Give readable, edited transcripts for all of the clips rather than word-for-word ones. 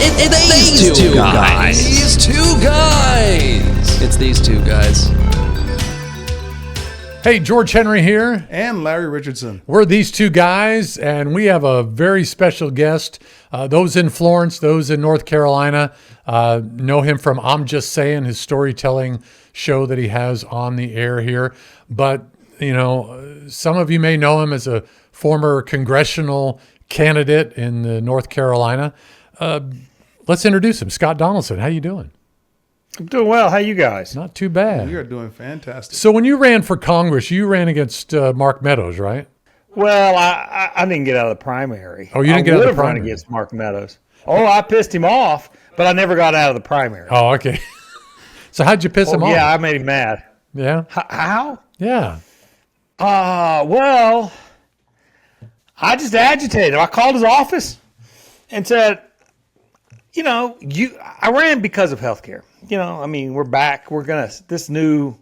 It's these two guys. These two guys. It's these two guys. Hey, George Henry here. And Larry Richardson. We're these two guys, and we have a very special guest. Those in Florence, those in North Carolina, know him from I'm Just Saying, his storytelling show that he has on the air here. But, you know, some of you may know him as a former congressional candidate in North Carolina. Let's introduce him. Scott Donaldson, how you doing? I'm doing well. How you guys? Not too bad. You are doing fantastic. So when you ran for Congress, you ran against Mark Meadows, right? Well, I didn't get out of the primary. Oh, you didn't get out of the I would have run primary. against Mark Meadows. Oh, I pissed him off, but I never got out of the primary. Oh, okay. So how'd you piss him off? Yeah, I made him mad. Yeah? How? Yeah. Well, I just agitated him. I called his office and said, you know, I ran because of healthcare. You know, I mean, we're back. We're going to, this new,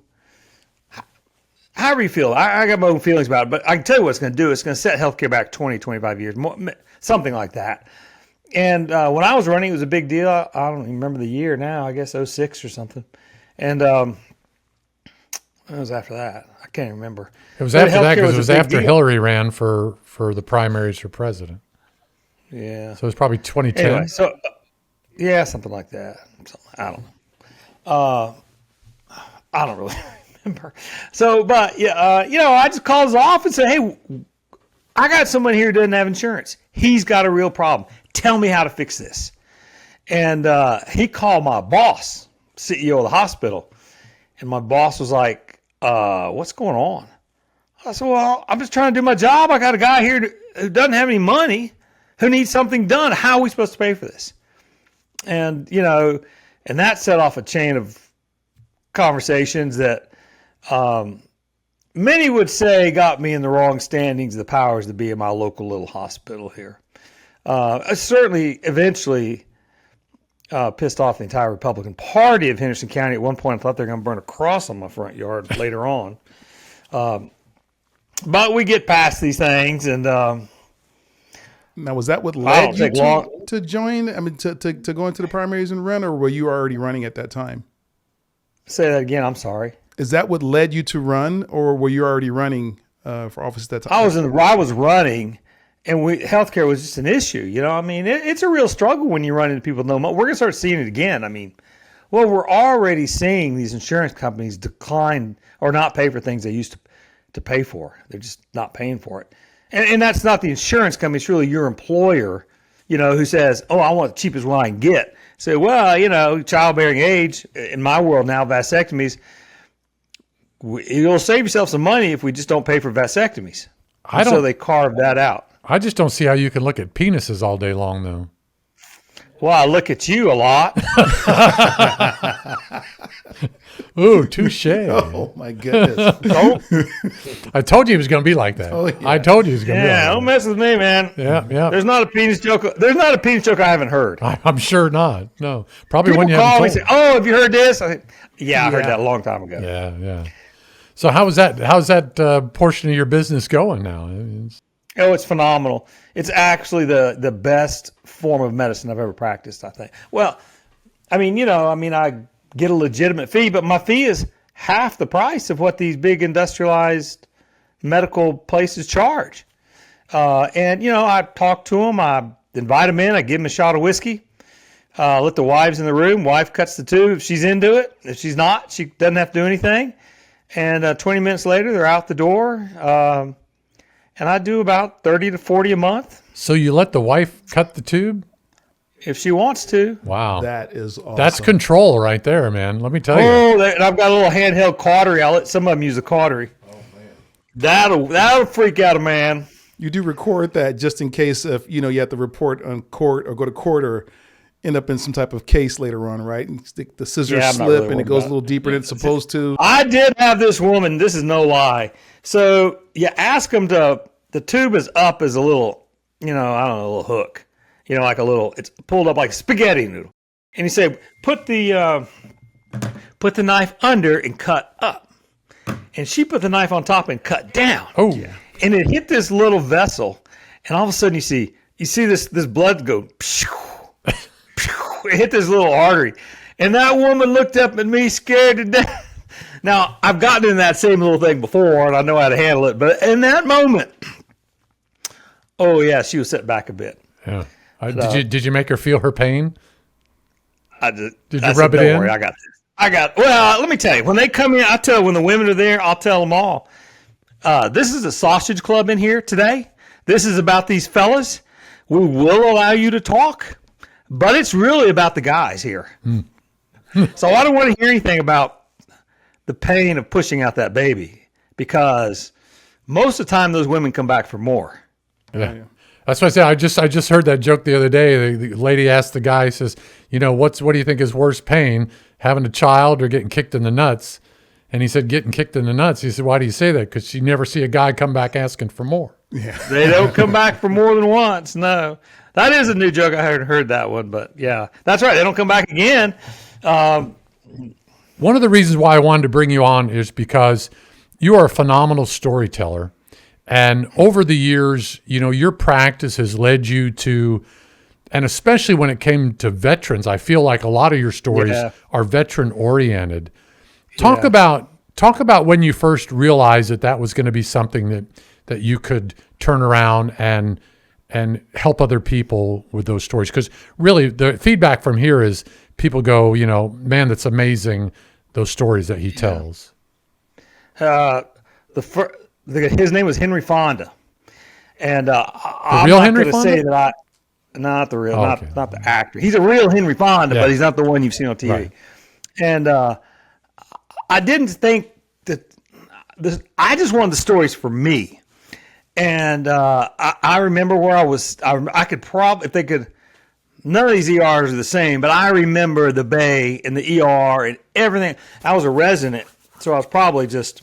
however you feel. I got my own feelings about it, but I can tell you what it's going to do. It's going to set healthcare back 20, 25 years, more, something like that. And when I was running, it was a big deal. I don't even remember the year now. I guess 06 or something. And it was after that. I can't remember. It was after that because it was after deal. Hillary ran for the primaries for president. Yeah. So it was probably 2010. Anyway, so yeah, something like that. I don't know. I don't really remember. So, but yeah, you know, I just called his office and said, "Hey, I got someone here who doesn't have insurance. He's got a real problem. Tell me how to fix this." And he called my boss, CEO of the hospital, and my boss was like, "What's going on?" I said, "Well, I'm just trying to do my job. I got a guy here who doesn't have any money, who needs something done. How are we supposed to pay for this?" And, you know, and that set off a chain of conversations that many would say got me in the wrong standings of the powers that be in my local little hospital here. I certainly eventually pissed off the entire Republican Party of Henderson County. At one point, I thought they were going to burn a cross on my front yard later on. But we get past these things, and Now, was that what led you to join? I mean, to go into the primaries and run, or were you already running at that time? say that again. I'm sorry. Is that what led you to run, or were you already running for office at that time? I was running, and healthcare was just an issue. You know, I mean, it's a real struggle when you run into people with no money. We're going to start seeing it again. I mean, well, we're already seeing these insurance companies decline or not pay for things they used to pay for. They're just not paying for it. And that's not the insurance company. It's really your employer, you know, who says, "Oh, I want the cheapest one I can get." Say, well, you know, childbearing age, in my world now, vasectomies, you'll save yourself some money if we just don't pay for vasectomies. So they carved that out. I just don't see how you can look at penises all day long, though. Well, I look at you a lot. Ooh, touche. Oh, my goodness. I told you he was going to be like that. Oh, yeah. I told you he was going to be like that. Don't mess with me, man. Yeah. There's not a penis joke I haven't heard. I'm sure not. No. Probably People when you call me haven't and told. say, "Oh, have you heard this?" I think, I heard that a long time ago. Yeah. So how's that portion of your business going now? Oh, it's phenomenal. It's actually the best form of medicine I've ever practiced, I think. Well, I get a legitimate fee, but my fee is half the price of what these big industrialized medical places charge. And, you know, I talk to them, I invite them in, I give them a shot of whiskey, let the wives in the room, wife cuts the tube if she's into it. If she's not, she doesn't have to do anything. And 20 minutes later, they're out the door. And I do about 30 to 40 a month. So you let the wife cut the tube? If she wants to. Wow. That is awesome. That's control right there, man. Let me tell you. Oh, and I've got a little handheld cautery. I'll let some of them use the cautery. Oh, man. That'll freak out a man. You do record that just in case if, you know, you have to report on court or go to court or end up in some type of case later on, right? And the scissors slip really and it goes a little deeper than it's supposed to. I did have this woman. This is no lie. So you ask them the tube is up as a little, you know, I don't know, a little hook, you know, like it's pulled up like a spaghetti noodle. And you say, put the knife under and cut up. And she put the knife on top and cut down. Oh, yeah. And it hit this little vessel. And all of a sudden you see this blood go, it hit this little artery. And that woman looked up at me scared to death. Now, I've gotten in that same little thing before, and I know how to handle it. But in that moment, oh, yeah, she was set back a bit. Yeah. Did you make her feel her pain? Did you rub it in? Don't worry, I got this. Well, let me tell you. When they come in, when the women are there, I'll tell them all. This is a sausage club in here today. This is about these fellas. We will allow you to talk, but it's really about the guys here. So I don't want to hear anything about the pain of pushing out that baby, because most of the time those women come back for more. Yeah. That's what I said. I just heard that joke the other day. The lady asked the guy, says, what do you think is worse pain, having a child or getting kicked in the nuts? And he said, getting kicked in the nuts. He said, why do you say that? Because you never see a guy come back asking for more. Yeah. They don't come back for more than once. No, that is a new joke. I hadn't heard that one, but yeah, that's right. They don't come back again. One of the reasons why I wanted to bring you on is because you are a phenomenal storyteller. And over the years, your practice has led you to, and especially when it came to veterans, I feel like a lot of your stories are veteran oriented. Talk about when you first realized that was going to be something that you could turn around and help other people with those stories. Because really the feedback from here is people go, man, that's amazing, those stories that he tells. His name was Henry Fonda. And I'm not going to say that not the real, not the actor. He's a real Henry Fonda, but he's not the one you've seen on TV. Right. And I didn't think that I just wanted the stories for me. And I remember where I was. I could probably, if they could, none of these ERs are the same, but I remember the Bay and the ER and everything. I was a resident, so I was probably just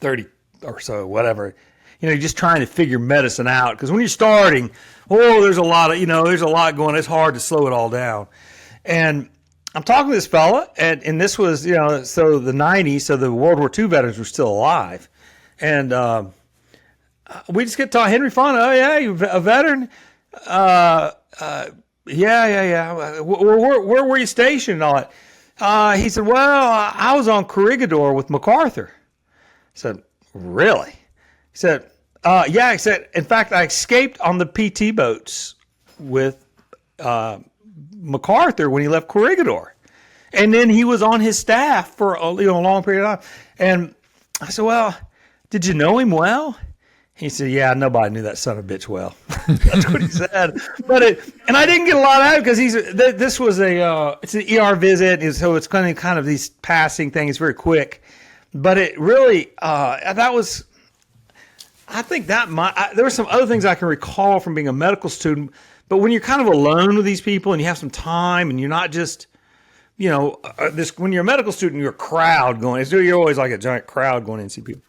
30 or so, whatever. Just trying to figure medicine out. Because when you're starting, there's a lot going. It's hard to slow it all down. And I'm talking to this fella, and this was, so the 90s, so the World War II veterans were still alive. And we just get talking, Henry Fonda, oh, yeah, you a veteran? Yeah. Where were you stationed and all that? He said, well, I was on Corregidor with MacArthur. I said, really? He said, yeah. He said, in fact, I escaped on the PT boats with MacArthur when he left Corregidor. And then he was on his staff for a long period of time. And I said, well, did you know him well? He said, yeah, nobody knew that son of a bitch well. That's what he said. And I didn't get a lot out of it because this was it's an ER visit. So it's kind of these passing things. It's very quick. But it really, there were some other things I can recall from being a medical student. But when you're kind of alone with these people and you have some time and you're not just, when you're a medical student, you're a crowd going. You're always like a giant crowd going in to see people.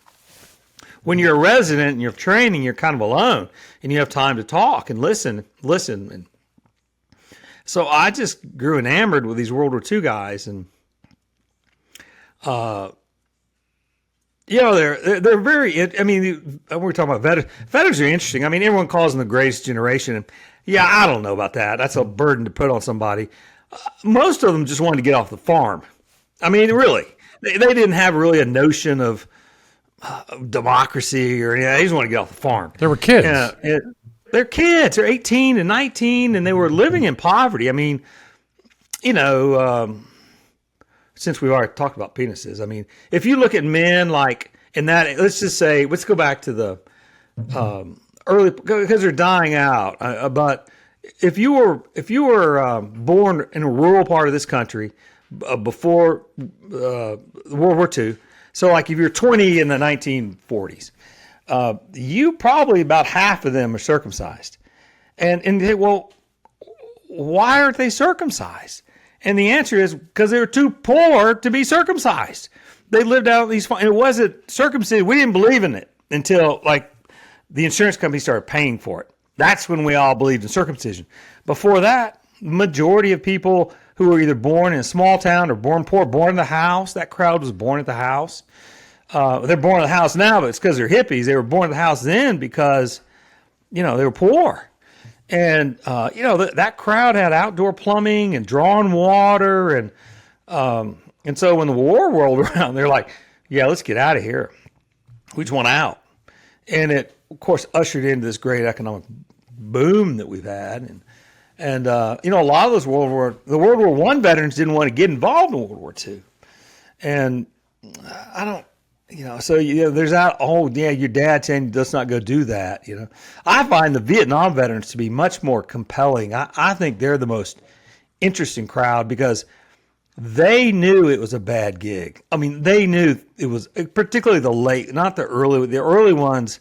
When you're a resident and you're training, you're kind of alone and you have time to talk and listen. And so I just grew enamored with these World War II guys. And, they're very, we're talking about veterans. Veterans are interesting. I mean, everyone calls them the greatest generation. And yeah, I don't know about that. That's a burden to put on somebody. Most of them just wanted to get off the farm. I mean, really, they didn't have really a notion of democracy or anything. They just want to get off the farm. There were kids. They're kids. They're 18 and 19, and they were living in poverty. I mean, since we've already talked about penises, I mean, if you look at men like in that, let's go back to the early, because they're dying out. But if you were born in a rural part of this country before World War II, so like if you're 20 in the 1940s, you probably about half of them are circumcised. And they, well, why aren't they circumcised? And the answer is because they were too poor to be circumcised. They lived out these, it wasn't circumcision. We didn't believe in it until like the insurance company started paying for it. That's when we all believed in circumcision. Before that, majority of people who were either born in a small town or born poor, born in the house. That crowd was born at the house. They're born in the house now, but it's because they're hippies. They were born in the house then because, they were poor. And, that crowd had outdoor plumbing and drawn water. And so when the war rolled around, they're like, yeah, let's get out of here. We just want out. And it, of course, ushered into this great economic boom that we've had. And a lot of those World War I veterans didn't want to get involved in World War II. And I don't, there's that, your dad saying, let's not go do that, I find the Vietnam veterans to be much more compelling. I think they're the most interesting crowd because they knew it was a bad gig. I mean, they knew it was, particularly the late, not the early ones,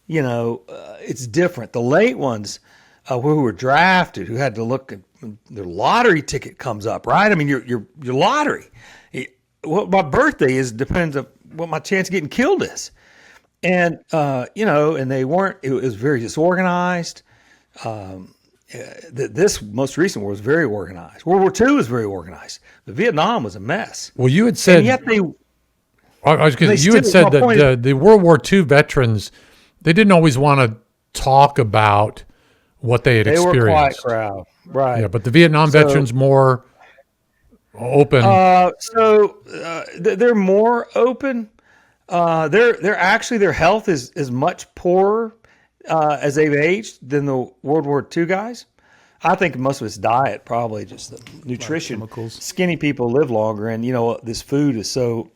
it's different. The late ones who were drafted, who had to look at their lottery ticket comes up, right? I mean, your lottery. What my birthday is depends on what my chance of getting killed is. And, and they weren't, it was very disorganized. This most recent war was very organized. World War II was very organized. But Vietnam was a mess. Well, you had said, and yet you had said that the World War II veterans, they didn't always want to talk about what they had experienced. They were quiet crowd, right? Yeah, but the Vietnam veterans more open. They're more open. They're actually, their health is much poorer as they've aged than the World War II guys. I think most of it's diet, probably just the nutrition. Chemicals. Skinny people live longer, and this food is so.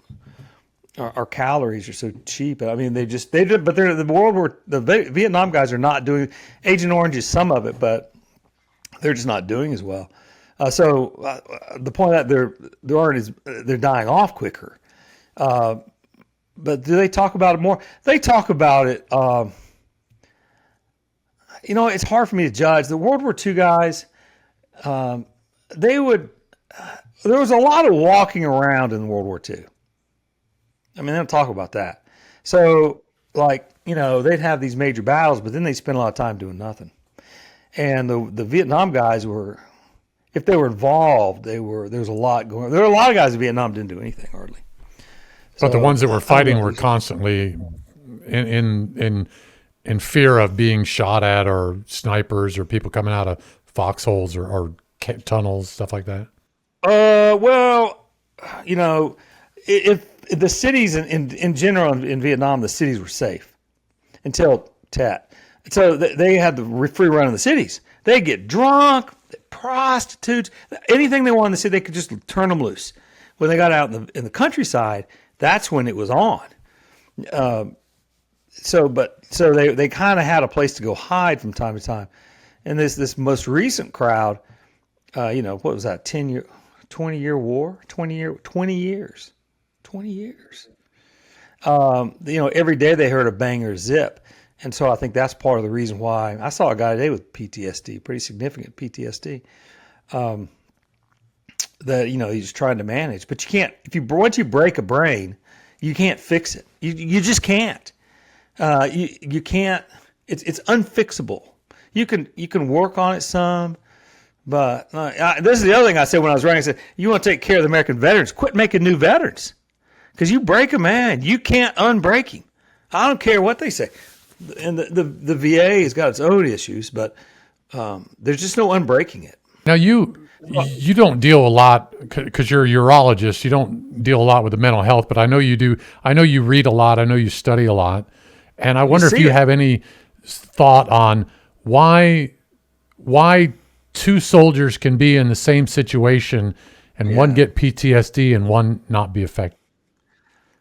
Our calories are so cheap. I mean, but they're the Vietnam guys are not doing. Agent Orange is some of it, but they're just not doing as well. The point that they're dying off quicker. But do they talk about it more? They talk about it. It's hard for me to judge. The World War II guys, there was a lot of walking around in World War II. I mean, they don't talk about that. So, they'd have these major battles, but then they spend a lot of time doing nothing. And the Vietnam guys were, if they were involved, there was a lot going on. There were a lot of guys in Vietnam didn't do anything hardly. But the ones that were fighting were constantly in fear of being shot at, or snipers, or people coming out of foxholes or tunnels, stuff like that. If the cities in general in Vietnam, the cities were safe until Tet. So they had the free run of the cities. They get drunk, prostitutes, anything they wanted in the city, they could just turn them loose. When they got out in the countryside, that's when it was on. So they kind of had a place to go hide from time to time. And this most recent crowd, what was that? 20-year war, 20 years. Every day they heard a bang or zip. And so I think that's part of the reason why I saw a guy today with PTSD, pretty significant PTSD, that, he's trying to manage. But you can't, once you break a brain, you can't fix it. You just can't. You can't, it's unfixable. You can work on it some, but this is the other thing I said when I was writing. I said, you want to take care of the American veterans, quit making new veterans. Because you break a man, you can't unbreak him. I don't care what they say. And the VA has got its own issues, but there's just no unbreaking it. Now you don't deal a lot, because you're a urologist. You don't deal a lot with the mental health, but I know you do. I know you read a lot. I know you study a lot. And I wonder if you have any thought on why two soldiers can be in the same situation and one get PTSD and one not be affected.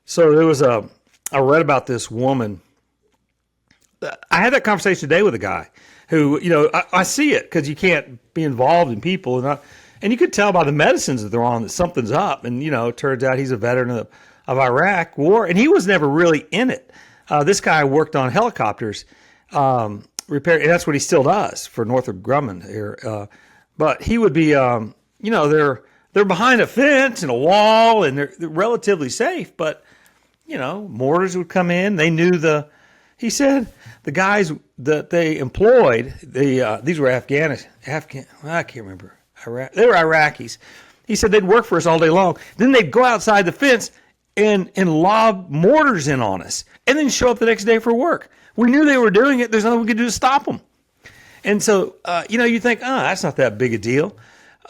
So there was I read about this woman. I had that conversation today with a guy who, I see it because you can't be involved in people. And you could tell by the medicines that they're on that something's up. And, it turns out he's a veteran of Iraq war, and he was never really in it. This guy worked on helicopters, repair, and that's what he still does for Northrop Grumman here. But he would be, they're behind a fence and a wall, and they're relatively safe. But, mortars would come in. They knew he said the guys that they employed, these were I can't remember. They were Iraqis. He said they'd work for us all day long. Then they'd go outside the fence and lob mortars in on us, and then show up the next day for work. We knew they were doing it. There's nothing we could do to stop them. And so, you think, that's not that big a deal.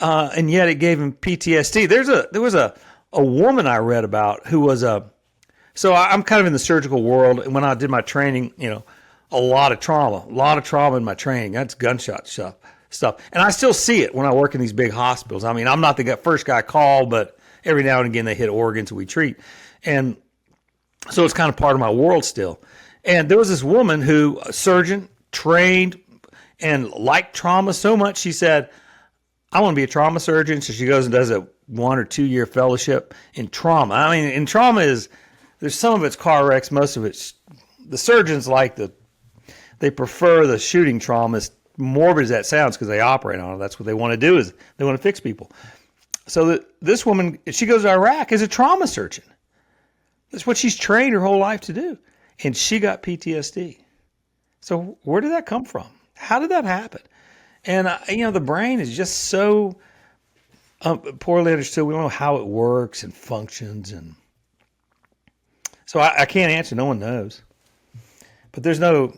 And yet it gave him PTSD. There was a woman I read about who was so I'm kind of in the surgical world. And when I did my training, a lot of trauma in my training. That's gunshot stuff. And I still see it when I work in these big hospitals. I mean, I'm not the first guy called, but every now and again they hit organs that we treat. And so it's kind of part of my world still. And there was this woman who, a surgeon, trained and liked trauma so much, she said, I want to be a trauma surgeon. So she goes and does a 1 or 2 year fellowship in trauma. I mean, in trauma there's some of it's car wrecks, most of it's, the surgeons they prefer the shooting trauma, as morbid as that sounds, because they operate on it. That's what they want to do, is they want to fix people. So this woman, she goes to Iraq as a trauma surgeon. That's what she's trained her whole life to do. And she got PTSD. So where did that come from? How did that happen? And, the brain is just so poorly understood. We don't know how it works and functions. And so I can't answer. No one knows. But there's no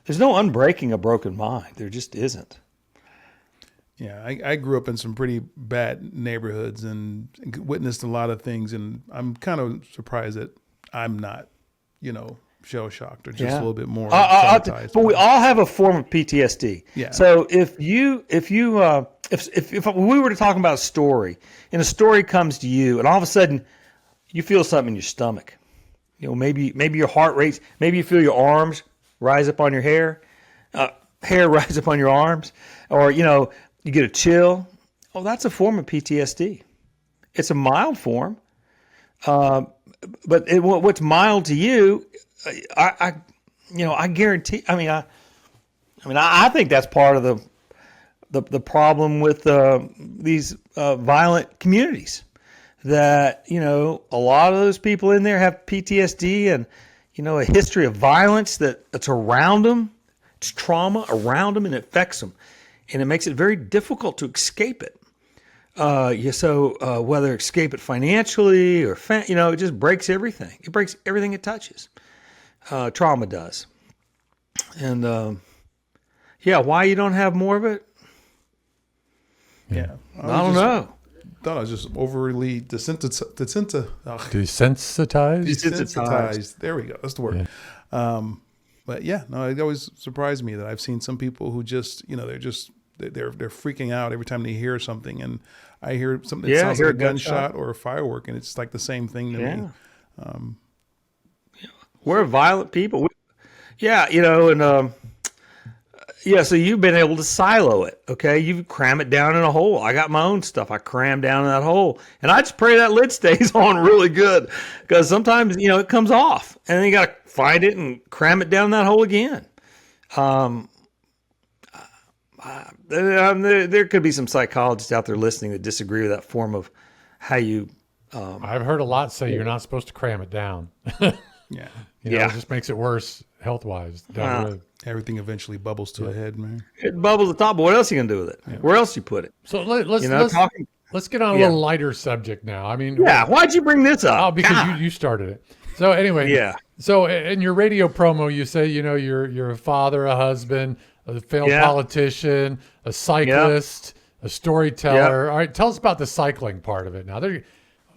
unbreaking a broken mind. There just isn't. Yeah, I grew up in some pretty bad neighborhoods and witnessed a lot of things, and I'm kind of surprised that I'm not, shell shocked or just a little bit more traumatized. But we all have a form of PTSD. Yeah. So if we were to talk about a story, and a story comes to you, and all of a sudden you feel something in your stomach, maybe your heart rates, maybe you feel your arms rise up on your hair rise up on your arms, or you get a chill. Oh, that's a form of PTSD. It's a mild form, but what's mild to you, I guarantee. I think that's part of the problem with these violent communities. That a lot of those people in there have PTSD and a history of violence that's around them. It's trauma around them, and it affects them. And it makes it very difficult to escape it. Whether escape it financially or, it just breaks everything. It breaks everything it touches. Trauma does. And, why you don't have more of it? Yeah. I don't know. Thought I was just overly desensitized. Desensitized. There we go. That's the word. Yeah. But yeah, no, it always surprised me that I've seen some people who just, they're freaking out every time they hear something, and I hear something that sounds like a gunshot or a firework, and it's like the same thing to me. We're violent people. So you've been able to silo it, okay? You cram it down in a hole. I got my own stuff I cram down in that hole, and I just pray that lid stays on really good, because sometimes it comes off, and then you got to find it and cram it down that hole again. There could be some psychologists out there listening that disagree with that form of how you. I've heard a lot say you're not supposed to cram it down. Yeah. It just makes it worse health-wise. Everything eventually bubbles to a head, man. It bubbles at the top, but what else are you going to do with it? Yeah. Where else do you put it? So let's get on a little lighter subject now. I mean, why'd you bring this up? Oh, because you started it. So anyway, So in your radio promo, you say you're a father, a husband, a failed politician, a cyclist, a storyteller. All right, tell us about the cycling part of it. Now,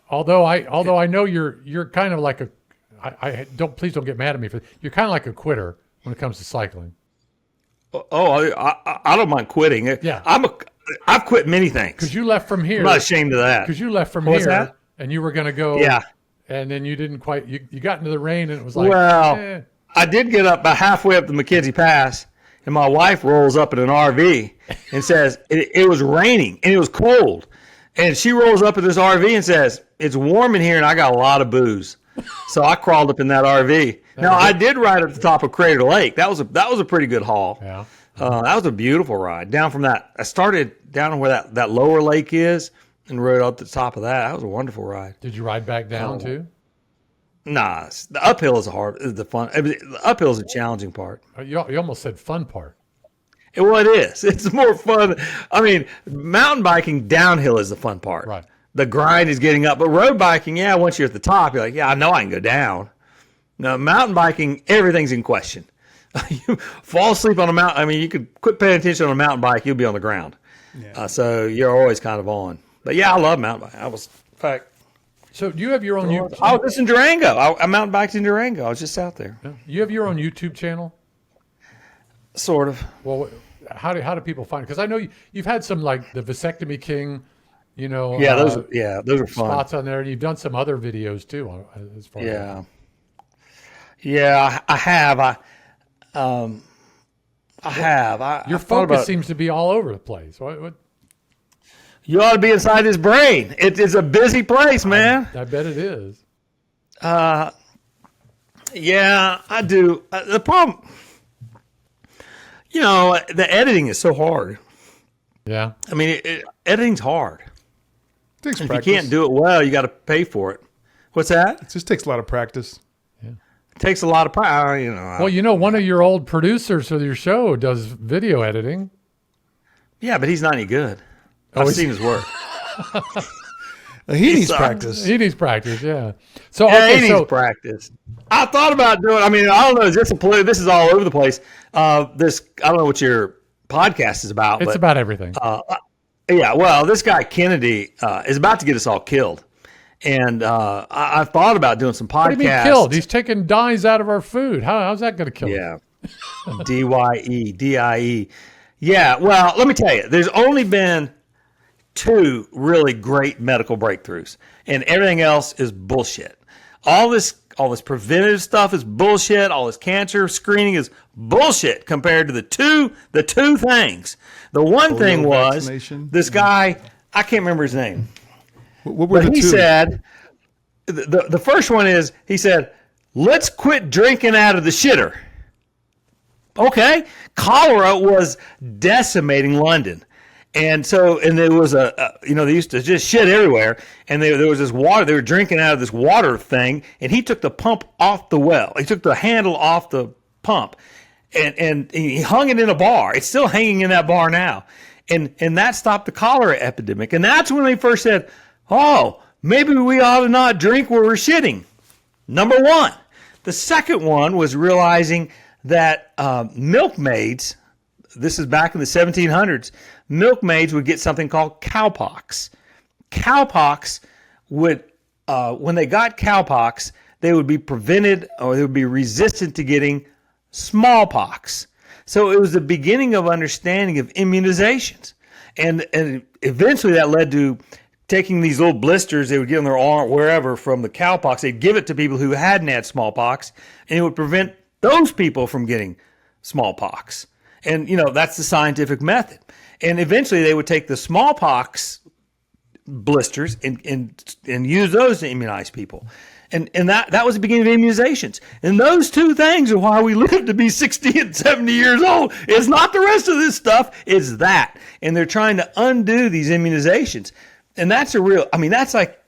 although I know you're kind of like please don't get mad at me you're kind of like a quitter when it comes to cycling. Oh, I don't mind quitting. Yeah, I've quit many things. Because you left from here. I'm not ashamed of that. Because you left from here, and you were going to go. Yeah. And then you didn't quite. You got into the rain, and it was like. Well, I did get up about halfway up the McKenzie Pass, and my wife rolls up in an RV and says it was raining and it was cold, and she rolls up in this RV and says it's warm in here, and I got a lot of booze. So I crawled up in that RV. Now I did ride up the top of Crater Lake. That was a pretty good haul. Yeah. That was a beautiful ride. Down from that, I started down where that lower lake is and rode up to the top of that. That was a wonderful ride. Did you ride back down too? Nah, the uphill is the fun. The uphill is a challenging part. You almost said fun part. Well, it is. It's more fun. I mean, mountain biking downhill is the fun part. Right. The grind is getting up. But road biking, once you're at the top, you're like, I know I can go down. Now, mountain biking, everything's in question. You fall asleep on a mountain. I mean, you could quit paying attention on a mountain bike, you'll be on the ground. Yeah. So you're always kind of on. But yeah, I love mountain bike. In fact. So do you have your own YouTube? I was just in Durango. I mountain biked in Durango. I was just out there. You have your own YouTube channel? Sort of. Well, how do people find it? Because I know you've had some like the Vasectomy King, Yeah, those are fun. spots on there, and you've done some other videos too. As far as Yeah, I have. I have. Your focus seems to be all over the place. What? You ought to be inside his brain. It's a busy place, man. I bet it is. Yeah, I do. The problem, the editing is so hard. Yeah. I mean, editing's hard. Takes If practice. you can't do it well, you got to pay for it. What's that? It just takes a lot of practice. It takes a lot of practice. Well, one of your old producers for your show does video editing. Yeah, but he's not any good. I've seen his work. He needs practice. He needs practice, yeah. So He needs practice. I thought about doing. I mean, I don't know. This is all over the place. I don't know what your podcast is about. It's about everything. Yeah. Well, this guy Kennedy is about to get us all killed, and I've thought about doing some podcasts. What do you mean killed? He's taking dyes out of our food. How's that going to kill us? Yeah. DYE. Yeah. Well, let me tell you. There's only been 2 really great medical breakthroughs, and everything else is bullshit. All this preventative stuff is bullshit. All this cancer screening is bullshit compared to the two things. The one thing was this guy, I can't remember his name. What were the two? He said, the first one is, he said, let's quit drinking out of the shitter. Okay. Cholera was decimating London. And there was they used to just shit everywhere. And there was this water, they were drinking out of this water thing. And he took the pump off the well. He took the handle off the pump and he hung it in a bar. It's still hanging in that bar now. And that stopped the cholera epidemic. And that's when they first said, oh, maybe we ought to not drink where we're shitting. Number one. The second one was realizing that milkmaids, this is back in the 1700s, milkmaids would get something called cowpox. Cowpox would, when they got cowpox, they would be prevented or they would be resistant to getting smallpox. So it was the beginning of understanding of immunizations. And eventually that led to taking these little blisters they would get on their arm, wherever, from the cowpox. They'd give it to people who hadn't had smallpox, and it would prevent those people from getting smallpox. And, that's the scientific method. And eventually they would take the smallpox blisters and use those to immunize people. And that was the beginning of immunizations. And those 2 things are why we live to be 60 and 70 years old. It's not the rest of this stuff. It's that. And they're trying to undo these immunizations. And that's that's like,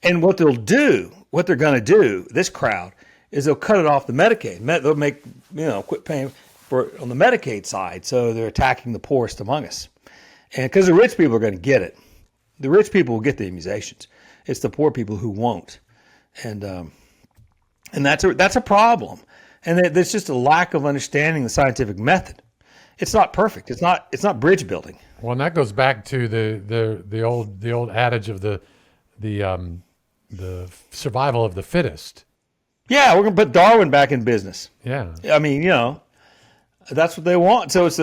and what they're going to do, this crowd, is they'll cut it off the Medicaid. They'll make, quit paying for it on the Medicaid side. So they're attacking the poorest among us. And because the rich people are going to get it. The rich people will get the immunizations. It's the poor people who won't. And that's a problem. And there's just a lack of understanding the scientific method. It's not perfect. It's not bridge building. Well, and that goes back to the old adage of the survival of the fittest. Yeah, we're gonna put Darwin back in business. Yeah, I mean, that's what they want. So it's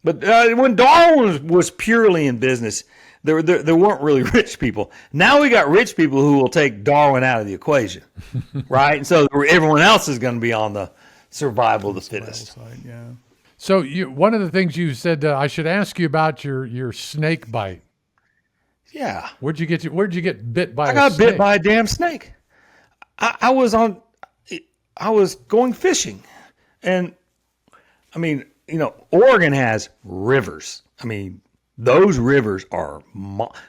but when Darwin was purely in business, there weren't really rich people. Now we got rich people who will take Darwin out of the equation, right? And so everyone else is going to be on the survival of the fittest. Side, yeah. So one of the things you said I should ask you about your snake bite. Yeah. Where'd you get bit by? I got bit by a damn snake. I was going fishing, and I mean, Oregon has rivers. I mean, those rivers are.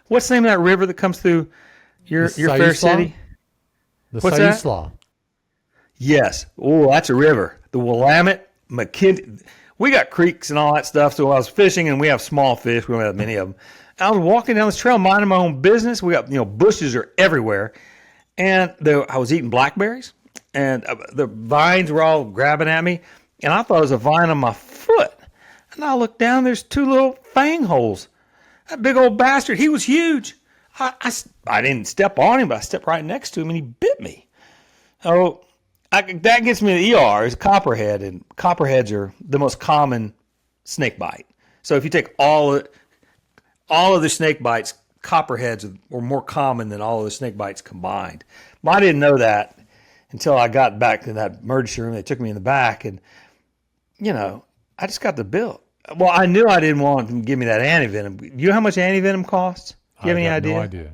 What's the name of that river that comes through your fair city? What's that? Yes. Oh, that's a river. The Willamette, McKinney. We got creeks and all that stuff. So I was fishing, and we have small fish. We don't have many of them. I was walking down this trail, minding my own business. We got bushes are everywhere, and I was eating blackberries, and the vines were all grabbing at me, and I thought it was a vine on my foot. And I looked down, there's 2 little fang holes. That big old bastard, he was huge. I didn't step on him, but I stepped right next to him, and he bit me. Oh, that gets me to the ER. It's copperhead, and copperheads are the most common snake bite. So if you take all of the snake bites, copperheads are more common than all of the snake bites combined. But I didn't know that until I got back to that emergency room. They took me in the back, and, I just got the bill. Well, I knew I didn't want them to give me that antivenom. You know how much antivenom costs? Do you have any idea? No idea.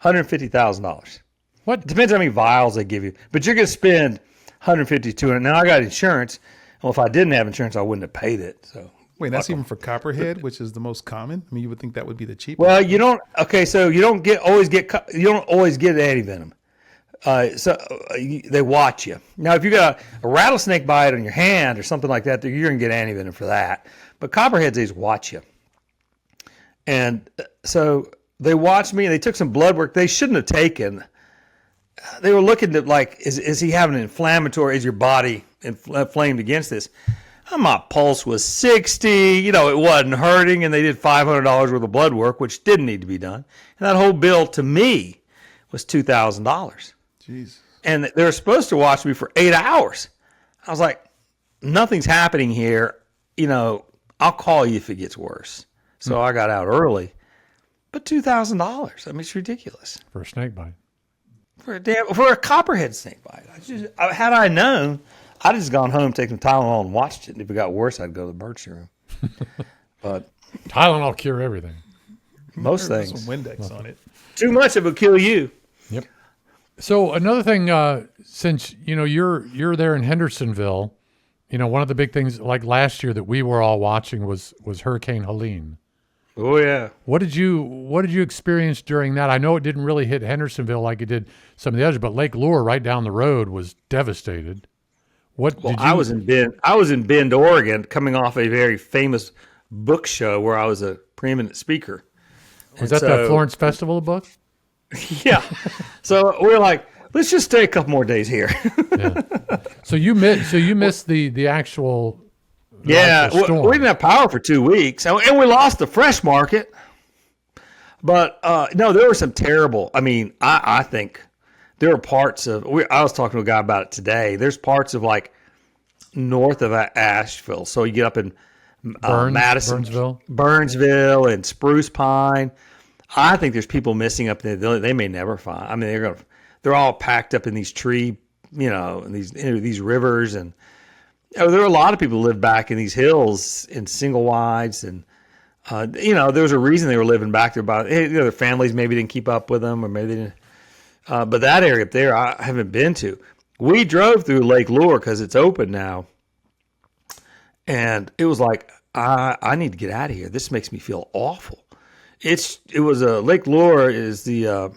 $150,000. What? It depends how many vials they give you. But you're going to spend $150 to $200. Now, I got insurance. Well, if I didn't have insurance, I wouldn't have paid it. So Wait, that's even for copperhead, which is the most common? I mean, you would think that would be the cheapest. Well, you don't. Okay, so you don't always get antivenom. They watch you. Now, if you got a rattlesnake bite on your hand or something like that, you're going to get antivenom for that. But copperheads, they just watch you. And so they watched me, and they took some blood work they shouldn't have taken. They were looking at, like, is he having an inflammatory, is your body inflamed against this? My pulse was 60, it wasn't hurting, and they did $500 worth of blood work, which didn't need to be done. And that whole bill to me was $2,000. Jeez. And they were supposed to watch me for 8 hours. I was like, nothing's happening here. I'll call you if it ggets worse. So I got out early. But $2,000, I mean, it's ridiculous. For a snake bite. For a copperhead snake bite. Had I known, I'd just gone home, taken Tylenol, and watched it. And if it got worse, I'd go to the emergency room. But Tylenol cure everything. Most There's things. some Windex on it. Too much of it will kill you. Yep. So another thing, since you're there in Hendersonville, one of the big things like last year that we were all watching was Hurricane Helene. Oh yeah. What did you experience during that? I know it didn't really hit Hendersonville like it did some of the others, but Lake Lure right down the road was devastated. I was in Bend, Oregon, coming off a very famous book show where I was a preeminent speaker. Was that the Florence Festival of Books? Yeah. So we were like, let's just stay a couple more days here. Yeah. So you missed the actual. Yeah, storm. we didn't have power for 2 weeks, and we lost the fresh market. But no, there were some terrible. I mean, I think there were parts of. I was talking to a guy about it today. There's parts of like north of Asheville. So you get up in Madison, Burnsville, and Spruce Pine. I think there's people missing up there. They may never find. I mean, they're all packed up in these these rivers, and there are a lot of people who live back in these hills in single wides, and there was a reason they were living back there. Their families maybe didn't keep up with them, or maybe they didn't. But that area up there, I haven't been to. We drove through Lake Lure because it's open now, and it was like I need to get out of here. This makes me feel awful. It was Lake Lure is the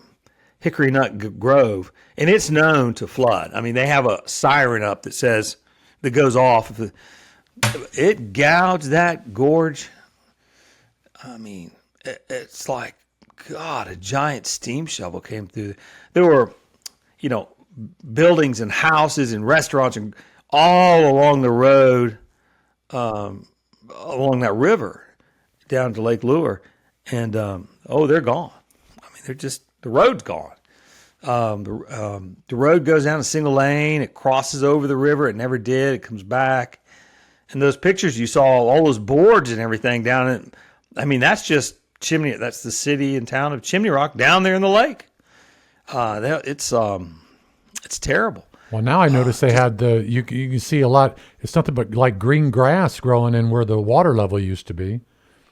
Hickory Nut Grove, and it's known to flood. I mean, they have a siren up that goes off. It gouged that gorge. I mean, it's like, God, a giant steam shovel came through. There were, buildings and houses and restaurants and all along the road, along that river down to Lake Lure. And, they're gone. I mean, the road's gone. The road goes down a single lane. It crosses over the river. It never did. It comes back. And those pictures you saw, all those boards and everything down in, that's just Chimney. That's the city and town of Chimney Rock down there in the lake. It's terrible. Well, now I notice they had you can see a lot. It's nothing but like green grass growing in where the water level used to be.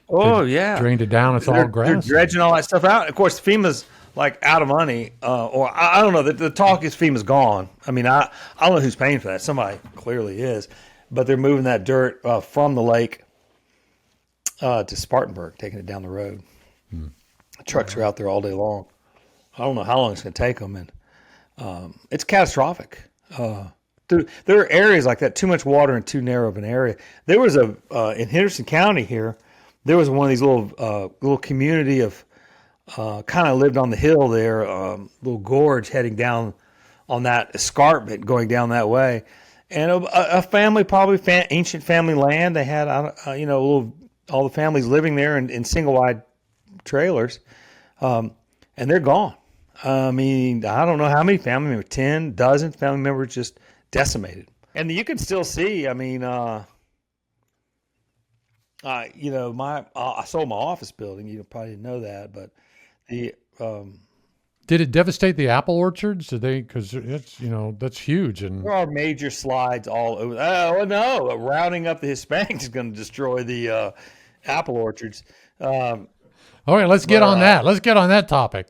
Oh, yeah. Drained it down. It's all grass. They're dredging all that stuff out. Of course, FEMA's like out of money, or I don't know. The talk is FEMA's gone. I mean, I don't know who's paying for that. Somebody clearly is. But they're moving that dirt from the lake to Spartanburg, taking it down the road. Trucks are out there all day long. I don't know how long it's going to take them, and it's catastrophic. There are areas like that, too much water in too narrow of an area. There was in Henderson County here, there was one of these little community of kind of lived on the hill there, little gorge heading down on that escarpment going down that way. And a family, probably ancient family land. They had, all the families living there in single wide trailers, and they're gone. I mean, I don't know how many family members, 10, dozen family members just decimated. And you can still see, I mean, I sold my office building. You probably didn't know that, but did it devastate the apple orchards? Did they? Because it's that's huge, and there are major slides all over. Oh no, rounding up the Hispanics is going to destroy the apple orchards. All right, let's get on that. Let's get on that topic.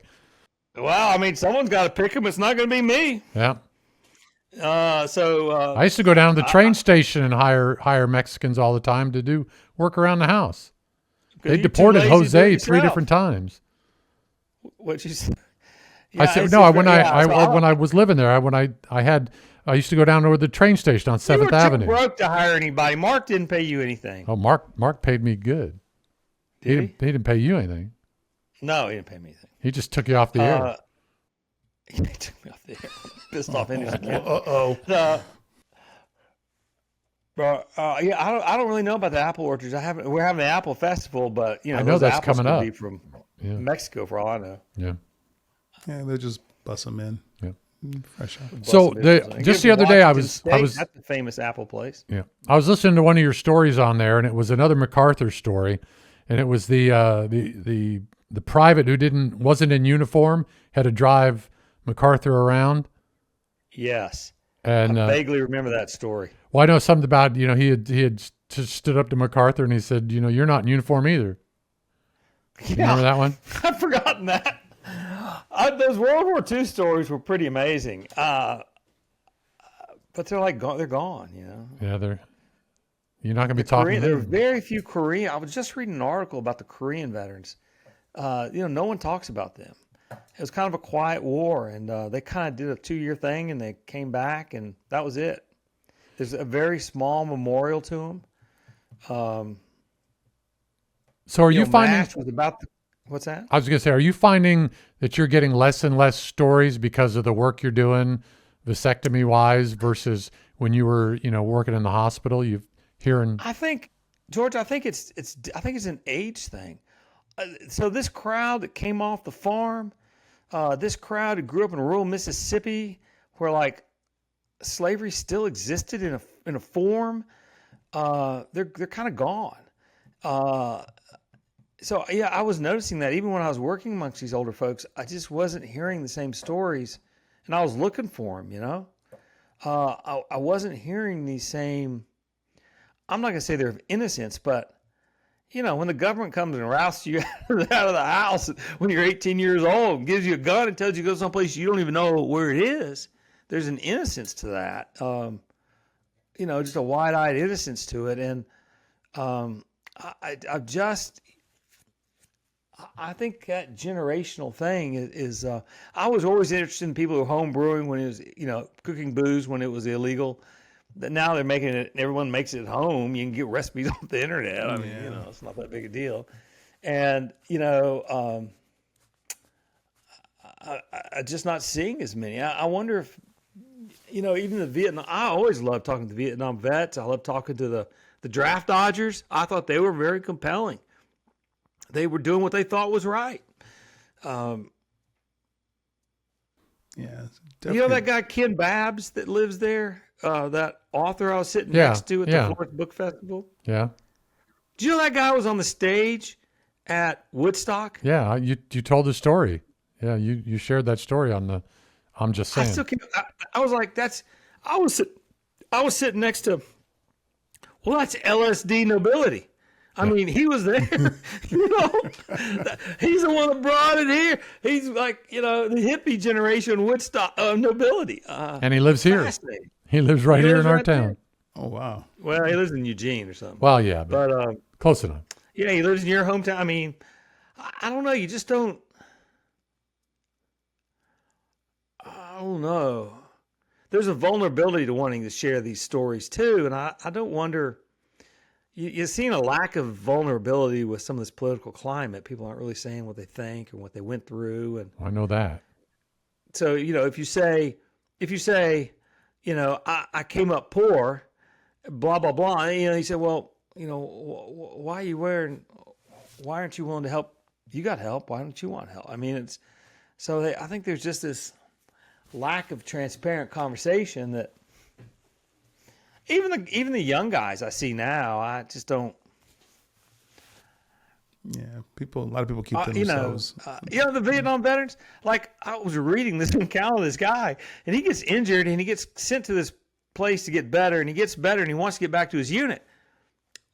Well, I mean, someone's got to pick them. It's not going to be me. Yeah. I used to go down to the train station and hire Mexicans all the time to do work around the house. They deported Jose 3 different times. What you said? Yeah, I said no. When I was living there, I used to go down to the train station on 7th Avenue. You were too broke to hire anybody. Mark didn't pay you anything. Oh, Mark paid me good. He didn't pay you anything. No, he didn't pay me anything. He just took you off the air. He took me off the air. Pissed off anyone. I don't really know about the apple orchards. We're having the apple festival, but I know that's coming up. Be from Mexico for all I know. Yeah. Yeah, they'll just bust them in. Yeah. Fresh out. So just the other day, I was that's the famous apple place. Yeah, I was listening to one of your stories on there, and it was another MacArthur story, and it was the private who wasn't in uniform had to drive MacArthur around. Yes, and I vaguely remember that story. Well, I know something about he had stood up to MacArthur and he said, you're not in uniform either. You remember that one? I've forgotten that. Those World War II stories were pretty amazing, but they're gone. Yeah, you're not going to be talking. There are very few Korean. I was just reading an article about the Korean veterans. No one talks about them. It was kind of a quiet war, and they kind of did a 2-year thing, and they came back, and that was it. There's a very small memorial to them. So are you finding? Was about what's that? I was going to say, are you finding that you're getting less and less stories because of the work you're doing, vasectomy wise, versus when you were, working in the hospital? I think, George. I think it's an age thing. So this crowd that came off the farm, this crowd who grew up in rural Mississippi, where slavery still existed in a form, they're kind of gone. So yeah, I was noticing that even when I was working amongst these older folks, I just wasn't hearing the same stories, and I was looking for them. I wasn't hearing these same. I'm not gonna say they're of innocence, but when the government comes and rousts you out of the house when you're 18 years old, and gives you a gun and tells you to go someplace you don't even know where it is, there's an innocence to that. Just a wide-eyed innocence to it, and I think that generational thing is I was always interested in people who were home brewing when it was, cooking booze when it was illegal. But now they're making it, everyone makes it at home. You can get recipes off the internet. I mean, it's not that big a deal. And, I'm just not seeing as many. I wonder if, even the Vietnam, I always love talking to the Vietnam vets. I love talking to the draft dodgers. I thought they were very compelling. They were doing what they thought was right. That guy Ken Babbs that lives there, that author I was sitting next to at the Florence Book Festival. Yeah. Do you know that guy was on the stage at Woodstock? Yeah, you told the story. Yeah, you shared that story on the. I'm just saying. I still can't. I was like, I was sitting next to. Well, that's LSD nobility. I mean, he was there, He's the one that brought it here. He's like, the hippie generation Woodstock nobility. And he lives here. He lives right here in our town. Oh, wow. Well, he lives in Eugene or something. Well, yeah, but close enough. Yeah, he lives in your hometown. I mean, I don't know. You just don't. I don't know. There's a vulnerability to wanting to share these stories too, and I don't wonder. You're seeing a lack of vulnerability with some of this political climate. People aren't really saying what they think and what they went through. And I know that. So, if you say, if you say, I came up poor, blah, blah, blah, he said, well, why aren't you willing to help? You got help. Why don't you want help? I mean, I think there's just this lack of transparent conversation that even the young guys I see now, I just don't. Yeah, a lot of people keep to themselves. The Vietnam veterans, like I was reading this account of this guy, and he gets injured and he gets sent to this place to get better, and he gets better and he wants to get back to his unit.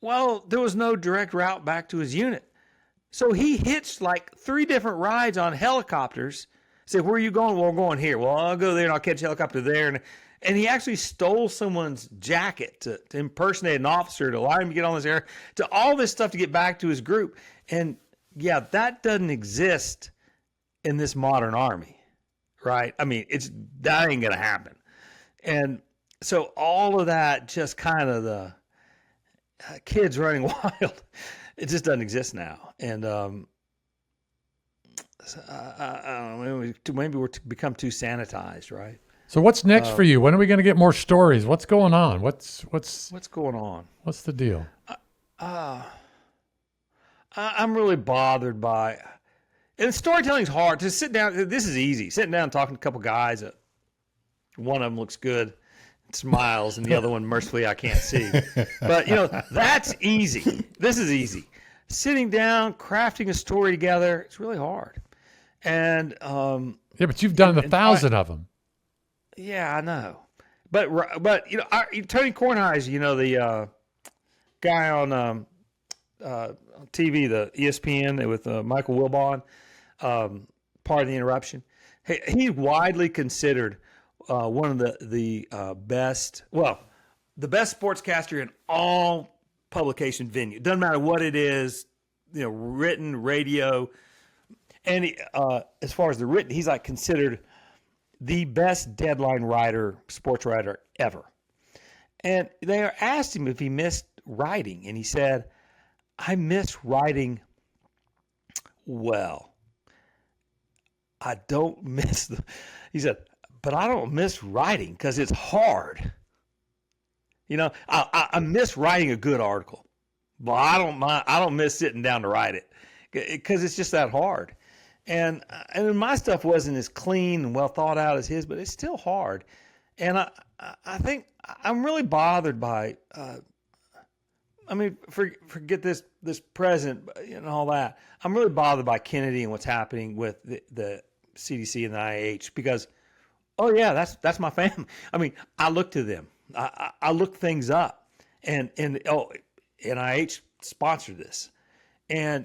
Well, there was no direct route back to his unit. So he hitched like 3 different rides on helicopters. Said, where are you going? Well, we're going here. Well, I'll go there and I'll catch a helicopter there. And he actually stole someone's jacket to impersonate an officer, to allow him to get on this air, to all this stuff to get back to his group. And yeah, that doesn't exist in this modern army, right? I mean, that ain't going to happen. And so all of that, just kind of the kids running wild, it just doesn't exist now. And I don't know, maybe we're become too sanitized, right? So what's next for you? When are we going to get more stories? What's going on? What's going on? What's the deal? I'm really bothered by, and storytelling's hard. To sit down, this is easy. Sitting down and talking to a couple guys. One of them looks good, smiles, and the other one, mercifully, I can't see. But that's easy. This is easy. Sitting down, crafting a story together, it's really hard. And yeah, but you've done 1,000 of them. Yeah, I know. But Tony Kornheiser, the guy on TV, the ESPN with Michael Wilbon, part of the interruption. He's widely considered one of the best, the best sportscaster in all publication venue. Doesn't matter what it is, written, radio, and as far as the written, he's like considered the best deadline writer, sports writer ever. And they asked him if he missed writing, and he said, I miss writing well. I don't miss he said, but I don't miss writing because it's hard. I miss writing a good article, but I don't miss sitting down to write it because it's just that hard. And my stuff wasn't as clean and well thought out as his, but it's still hard. And I think I'm really bothered by, forget this president and all that. I'm really bothered by Kennedy and what's happening with the CDC and the NIH because, that's my family. I mean, I look to them. I look things up, and NIH sponsored this, and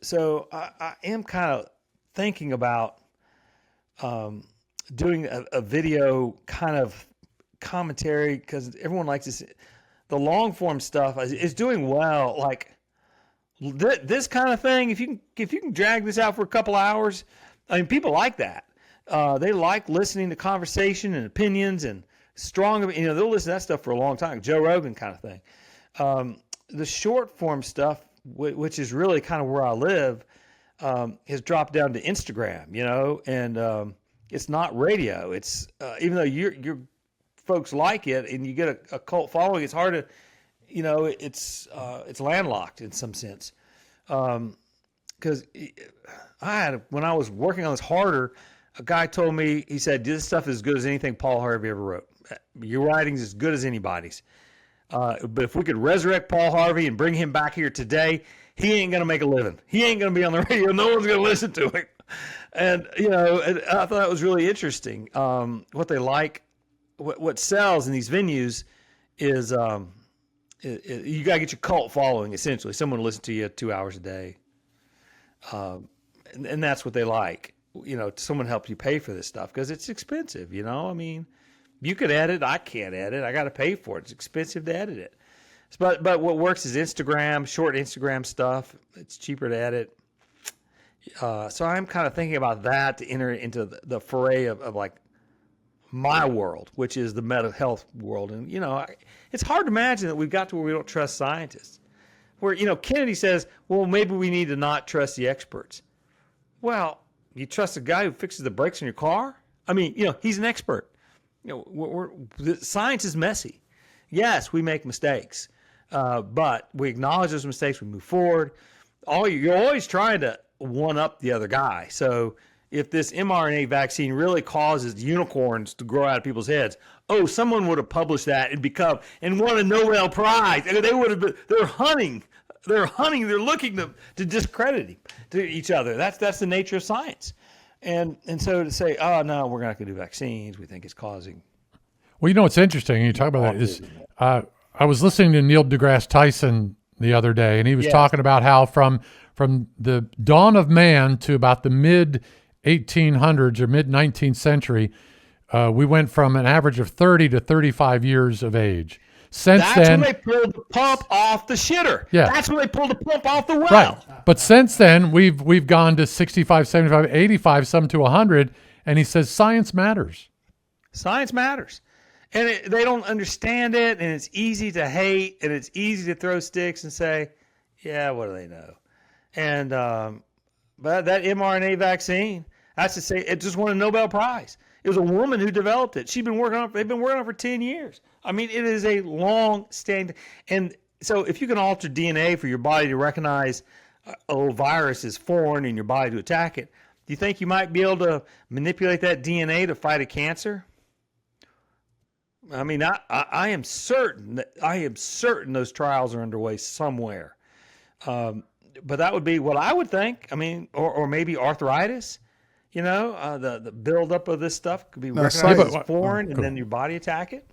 so I am kind of thinking about doing a video kind of commentary because everyone likes this. The long form stuff is doing well. Like this kind of thing, if you can drag this out for a couple hours, I mean, people like that. They like listening to conversation and opinions and strong. They'll listen to that stuff for a long time. Joe Rogan kind of thing. The short form stuff, which is really kind of where I live, has dropped down to Instagram. And it's not radio. It's even though your folks like it and you get a cult following, it's hard to, it's landlocked in some sense. Because when I was working on this harder, a guy told me, he said, this stuff is as good as anything Paul Harvey ever wrote. Your writing's as good as anybody's. But if we could resurrect Paul Harvey and bring him back here today, he ain't going to make a living. He ain't going to be on the radio. No one's going to listen to him. And, I thought that was really interesting. What they like, what sells in these venues is you got to get your cult following, essentially. Someone to listen to you 2 hours a day. And that's what they like. Someone help you pay for this stuff because it's expensive, I mean, you could edit. I can't edit. I got to pay for it. It's expensive to edit it. But what works is Instagram, short Instagram stuff. It's cheaper to edit. So I'm kind of thinking about that to enter into the foray of like my world, which is the mental health world. And, it's hard to imagine that we've got to where we don't trust scientists. Where, Kennedy says, well, maybe we need to not trust the experts. Well, you trust a guy who fixes the brakes in your car? I mean, he's an expert. the science is messy. Yes, we make mistakes, but we acknowledge those mistakes. We move forward. You're always trying to one up the other guy. So if this mRNA vaccine really causes unicorns to grow out of people's heads, someone would have published that and won a Nobel Prize. And they would have been. They're hunting. They're looking to discredit each other. That's the nature of science. And so to say, oh no, we're not going to do vaccines. We think it's causing. Well, what's interesting. You talk about that is, I was listening to Neil deGrasse Tyson the other day, and he was talking about how from the dawn of man to about the mid 1800s or mid 19th century, we went from an average of 30 to 35 years of age. That's when they pulled the pump off the shitter. Yeah. That's when they pulled the pump off the well. Right. But since then, we've gone to 65, 75, 85, some to 100, and he says science matters. Science matters. And they don't understand it, and it's easy to hate, and it's easy to throw sticks and say, yeah, what do they know? And but that mRNA vaccine, that's to say, it just won a Nobel Prize. It was a woman who developed it. They've been working on it for 10 years. I mean, it is a long-standing. And so if you can alter DNA for your body to recognize a virus is foreign in your body to attack it, do you think you might be able to manipulate that DNA to fight a cancer? I mean, I am certain those trials are underway somewhere. But that would be what I would think. I mean, or maybe arthritis. The buildup of this stuff could be recognized as foreign, and then your body attack it.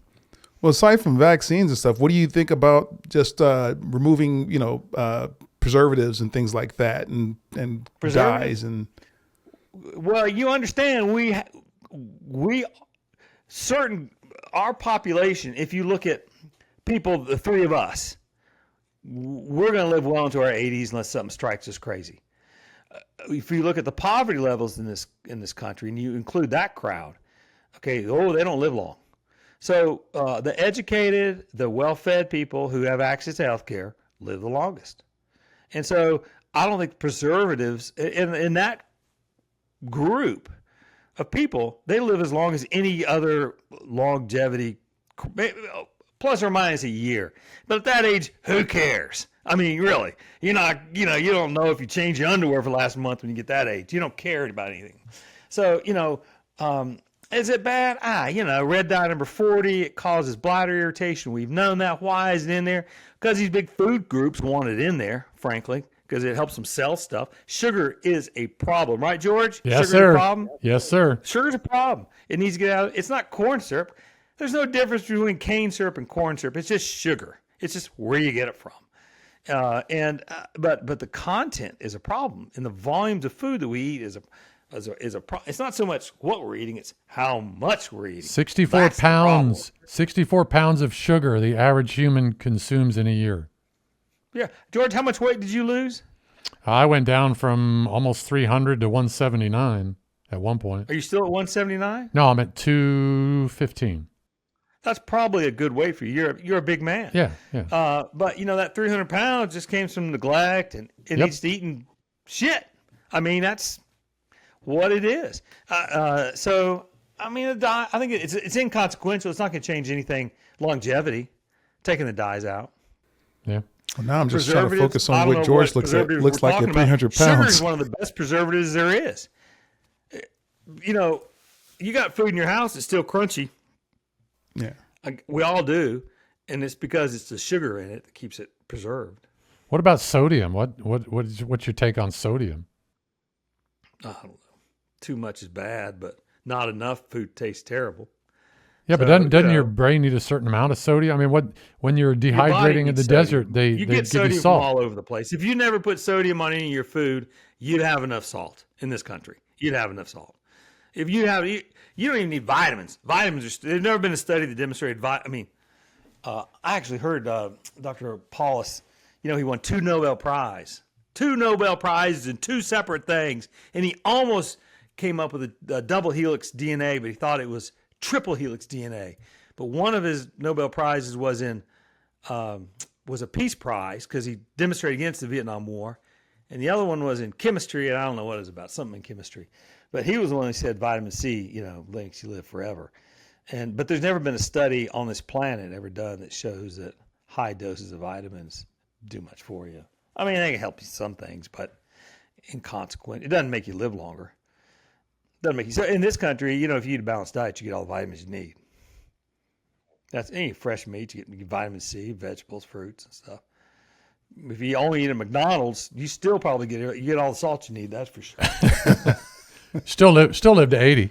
Well, aside from vaccines and stuff, what do you think about just removing, preservatives and things like that, and dyes and? Well, you understand, our population. If you look at people, the three of us, we're going to live well into our 80s unless something strikes us crazy. If you look at the poverty levels in this country, and you include that crowd, they don't live long. So the educated, the well-fed people who have access to health care live the longest. And so I don't think preservatives in that group of people, they live as long as any other longevity, plus or minus a year. But at that age, who cares? I mean, really, you don't know if you change your underwear for the last month when you get that age. You don't care about anything. So, is it bad? Red dye number 40, it causes bladder irritation. We've known that. Why is it in there? Because these big food groups want it in there, frankly, because it helps them sell stuff. Sugar is a problem, right, George? Yes, Sugar's sir. A problem? Yes, sir. Sugar's a problem. It needs to get out. It's not corn syrup. There's no difference between cane syrup and corn syrup. It's just sugar. It's just where you get it from. But the content is a problem, and the volumes of food that we eat is a problem. It's not so much what we're eating; it's how much we're eating. 64 pounds of sugar the average human consumes in a year. Yeah, George, how much weight did you lose? I went down from almost 300 to 179 at one point. Are you still at 179? No, I'm at 215. That's probably a good weight for you. You're a big man. Yeah. But that 300 pounds just came from neglect and needs to eating shit. I mean, that's what it is. So I mean, I think it's inconsequential. It's not going to change anything. Longevity, taking the dyes out. Yeah. Well, now I'm just trying to focus on what George looks like at 300 pounds. Sugar is one of the best preservatives there is. You got food in your house that's still crunchy. Yeah, we all do, and it's because it's the sugar in it that keeps it preserved. What about sodium? What's your take on sodium? I don't know. Too much is bad, but not enough food tastes terrible. Yeah, but doesn't your brain need a certain amount of sodium? I mean, when you're dehydrating in the desert, they give you sodium salt. From all over the place. If you never put sodium on any of your food, you'd have enough salt in this country. You'd have enough salt. If you don't even need vitamins. There's never been a study that demonstrated. I actually heard Dr. Paulus. He won 2 Nobel Prizes in 2 separate things, and he almost came up with a double helix DNA, but he thought it was triple helix DNA. But one of his Nobel Prizes was a peace prize because he demonstrated against the Vietnam War, and the other one was in chemistry, and I don't know what it was about, something in chemistry. But he was the one who said vitamin C, makes you live forever. But there's never been a study on this planet ever done that shows that high doses of vitamins do much for you. I mean, they can help you some things, but inconsequent. It doesn't make you live longer. Doesn't make you. So in this country, you know, if you eat a balanced diet, you get all the vitamins you need. That's any fresh meat, you get vitamin C, vegetables, fruits, and stuff. If you only eat at McDonald's, you still probably get all the salt you need. That's for sure. Still live to 80.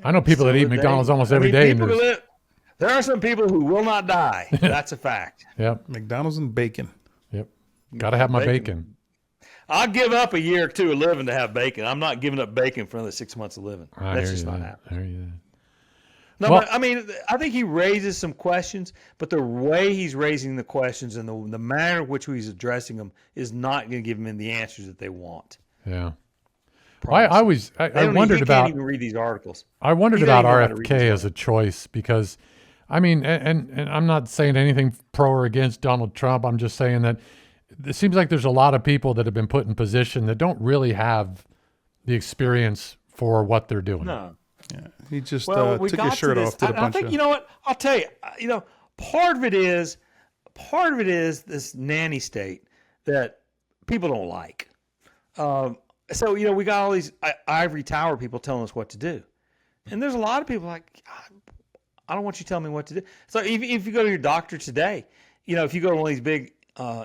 I know people that eat McDonald's almost every day. There are some people who will not die. That's a fact. Yep. McDonald's and bacon. Yep. Got to have my bacon. I'll give up a year or two of living to have bacon. I'm not giving up bacon for another 6 months of living. That's just not happening. No, well, but, I mean, I think he raises some questions, but the way he's raising the questions and the manner in which he's addressing them is not going to give them the answers that they want. Yeah. I wondered about. Can't even read these articles. I wondered about RFK as a choice because, I mean, and I'm not saying anything pro or against Donald Trump. I'm just saying that it seems like there's a lot of people that have been put in position that don't really have the experience for what they're doing. No. Yeah, he just took his shirt off to the punch. I think, you know what? I'll tell you, part of it is this nanny state that people don't like. So, we got all these ivory tower people telling us what to do. And there's a lot of people like, I don't want you telling me what to do. So if you go to your doctor today, if you go to one of these big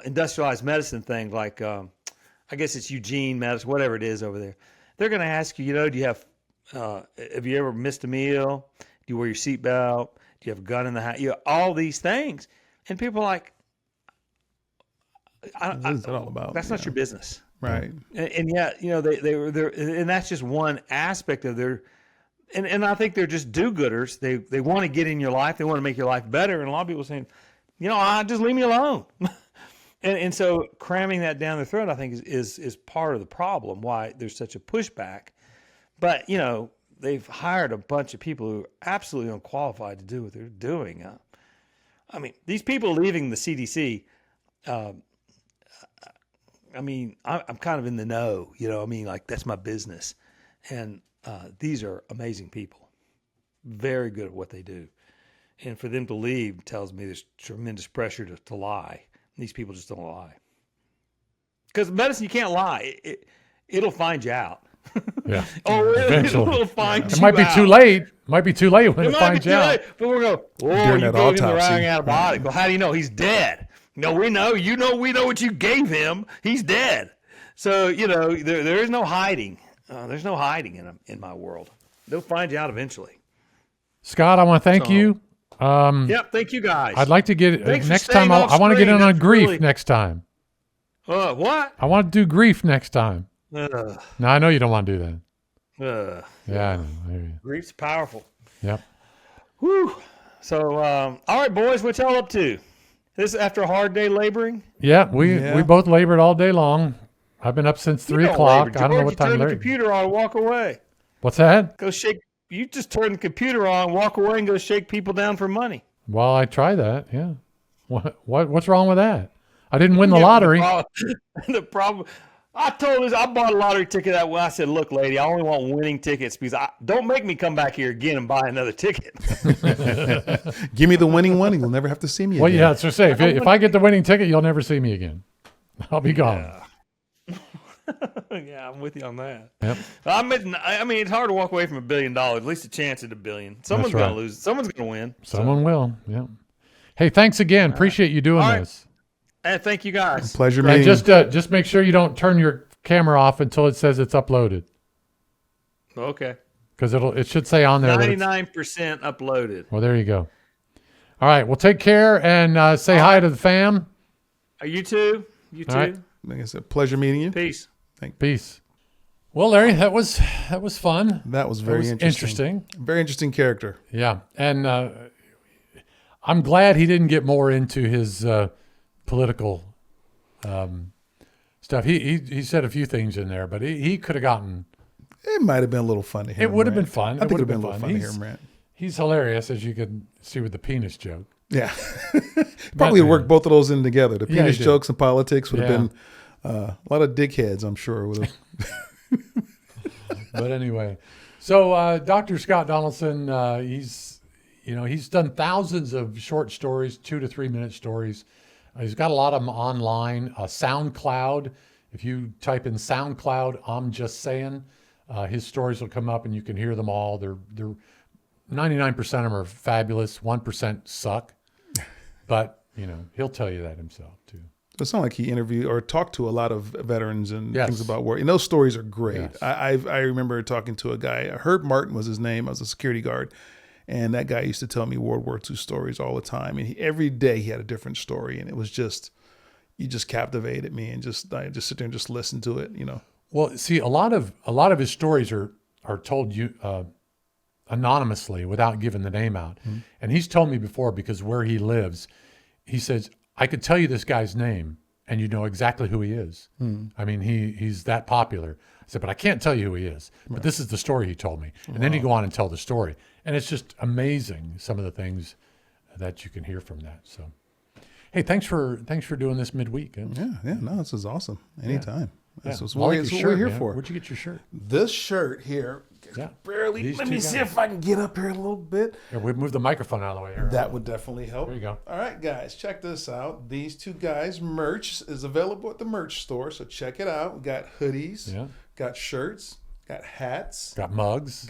industrialized medicine things like, I guess it's Eugene medicine, whatever it is over there, they're going to ask you, do you have you ever missed a meal? Do you wear your seatbelt? Do you have a gun in the house? All these things. And people are like, what is that all about? That's not your business. Right. And yet, they were there, and that's just one aspect of their, and I think they're just do-gooders. They want to get in your life. They want to make your life better. And a lot of people are saying, just leave me alone. and so cramming that down their throat, I think is part of the problem, why there's such a pushback. But, they've hired a bunch of people who are absolutely unqualified to do what they're doing. I mean, these people leaving the CDC, I'm kind of in the know, like that's my business. And these are amazing people, very good at what they do. And for them to leave tells me there's tremendous pressure to lie. These people just don't lie. Because medicine, you can't lie. It'll find you out. Yeah. It'll find you out. It might be too late. Might be too late when it finds you out. But we're going, during you that gave him the autopsy. wrong antibiotic. Well, how do you know? He's dead. No, we know. We know what you gave him. He's dead. So, there is no hiding. There's no hiding in my world. They'll find you out eventually. Scott, I want to thank you. Yep, thank you guys. I'd like to get next time. I want to get in on grief next time. What? I want to do grief next time. No, I know you don't want to do that. Yeah, I know. Grief's powerful. Yep. Whew. So, all right, boys, what y'all up to? This after a hard day laboring? Yeah, we both labored all day long. I've been up since 3 o'clock. I don't know what time. Turn the computer on, and walk away. What's that? Go shake. You just turn the computer on, walk away, and go shake people down for money. Well, I try that. Yeah. What's wrong with that? I didn't win the lottery. The problem. I bought a lottery ticket that way. I said, look, lady, I only want winning tickets because don't make me come back here again and buy another ticket. Give me the winning one and you'll never have to see me again. Well, yeah, it's say if I get the winning ticket, you'll never see me again. I'll be gone. Yeah, I'm with you on that. Yep. I mean, it's hard to walk away from $1 billion. At least a chance at $1 billion. Someone's going to lose. Someone's going to win. Someone will. Yeah. Hey, thanks again. Appreciate you doing this. Hey, thank you guys. Pleasure meeting. Just make sure you don't turn your camera off until it says it's uploaded. Okay. Because it should say on there 99% uploaded. Well, there you go. All right. Well, take care and say hi to the fam. You too. You too. Right. Like I said, pleasure meeting you. Peace. Peace. Well, Larry, that was fun. That was very interesting. Very interesting character. Yeah, and I'm glad he didn't get more into his political stuff. He said a few things in there, but he could have gotten. It might have been a little fun to hear. It would have been fun. I think it would have been a little fun to hear him rant. He's hilarious, as you can see with the penis joke. Yeah, probably worked both of those in together. The penis jokes and politics would have been a lot of dickheads, I'm sure. Would have. But anyway, so Dr. Scott Donaldson, he's he's done thousands of short stories, 2 to 3 minute stories. He's got a lot of them online. SoundCloud. If you type in SoundCloud, I'm just saying, his stories will come up and you can hear them all. They're 99% of them are fabulous. 1% suck, but he'll tell you that himself too. It's not like he interviewed or talked to a lot of veterans and Yes. things about war. And those stories are great. Yes. I remember talking to a guy, Herb Martin was his name. I was a security guard. And that guy used to tell me World War II stories all the time. And every day he had a different story. And it was you just captivated me and I just sit there and just listen to it, Well, see, a lot of his stories are told you anonymously without giving the name out. Mm-hmm. And he's told me before, because where he lives, he says, I could tell you this guy's name and you know exactly who he is. Mm-hmm. I mean, he's that popular. I said, but I can't tell you who he is. But this is the story he told me. And then you go on and tell the story. And it's just amazing, some of the things that you can hear from that. So, hey, thanks for doing this midweek. No, this is awesome. Anytime. Yeah. That's what we're here for. Where'd you get your shirt? This shirt here, barely. Let me see if I can get up here a little bit. Here, we move the microphone out of the way here. That would definitely help. There you go. All right, guys, check this out. These Two Guys merch is available at the merch store, so check it out. We got hoodies, got shirts, got hats, got mugs.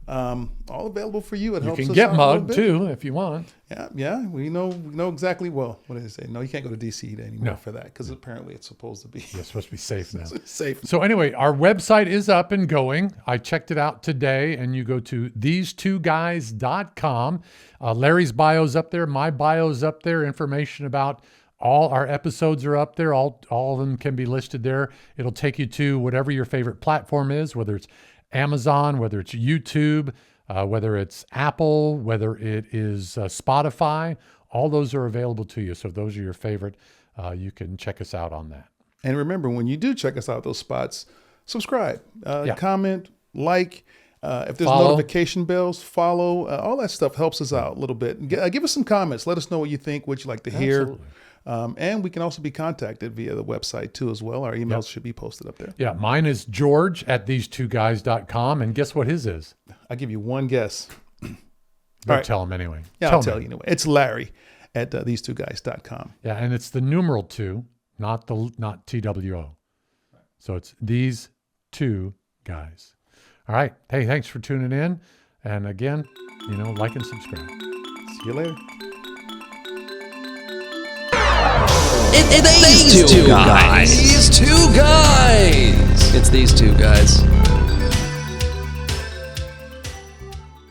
All available for you. It helps us You can get out mugged too if you want. Yeah. We know exactly. Well, what did I say? No, you can't go to DC anymore for that because apparently it's supposed to be. Yeah, it's supposed to be safe now. Safe. So anyway, our website is up and going. I checked it out today, and you go to These2guys.com. Larry's bio's up there. My bio's up there. Information about all our episodes are up there. All of them can be listed there. It'll take you to whatever your favorite platform is, whether it's Amazon, whether it's YouTube, whether it's Apple, whether it is Spotify. All those are available to you. So if those are your favorite, you can check us out on that. And remember, when you do check us out those spots, subscribe, comment, like. If there's notification bells, follow. All that stuff helps us out a little bit. Give us some comments. Let us know what you think, what you'd like to hear. Absolutely. And we can also be contacted via the website too as well. Our emails should be posted up there. Yeah, mine is George@These2guys.com. And guess what his is? I'll give you one guess. Don't tell him anyway. Yeah, I'll tell you anyway. It's Larry at These2guys.com. Yeah, and it's the numeral 2, not TWO. So it's These Two Guys. All right. Hey, thanks for tuning in. And again, like and subscribe. See you later. It's these two guys. These two guys. It's these two guys.